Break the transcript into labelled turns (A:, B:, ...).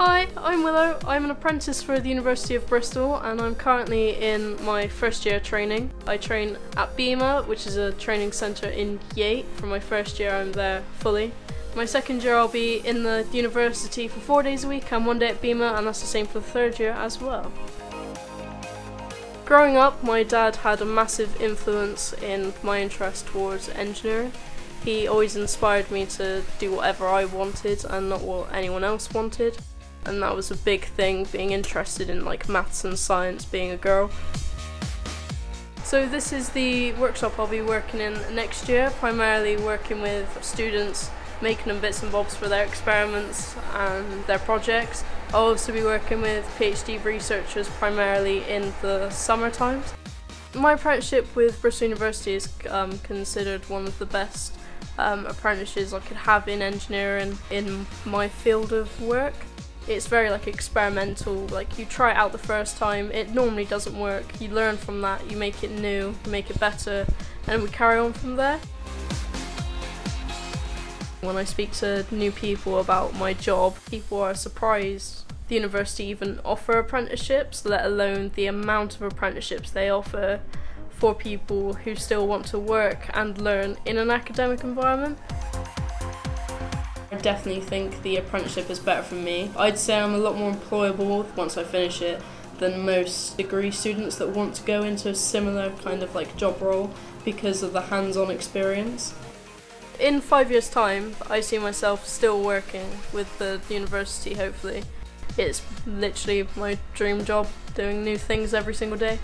A: Hi, I'm Willow. I'm an apprentice for the University of Bristol and I'm currently in my first year training. I train at BEMA, which is a training centre in Yate. For my first year I'm there fully. My second year I'll be in the university for 4 days a week and 1 day at BEMA, and that's the same for the third year as well. Growing up, my dad had a massive influence in my interest towards engineering. He always inspired me to do whatever I wanted and not what anyone else wanted. And that was a big thing, being interested in like maths and science, being a girl. So this is the workshop I'll be working in next year, primarily working with students, making them bits and bobs for their experiments and their projects. I'll also be working with PhD researchers primarily in the summer times. My apprenticeship with Bristol University is considered one of the best apprentices I could have in engineering in my field of work. It's very experimental, you try it out the first time, it normally doesn't work, you learn from that, you make it new, you make it better, and we carry on from there. When I speak to new people about my job, people are surprised the university even offer apprenticeships, let alone the amount of apprenticeships they offer for people who still want to work and learn in an academic environment. I definitely think the apprenticeship is better for me. I'd say I'm a lot more employable once I finish it than most degree students that want to go into a similar kind of job role because of the hands-on experience. In 5 years' time, I see myself still working with the university, hopefully. It's literally my dream job, doing new things every single day.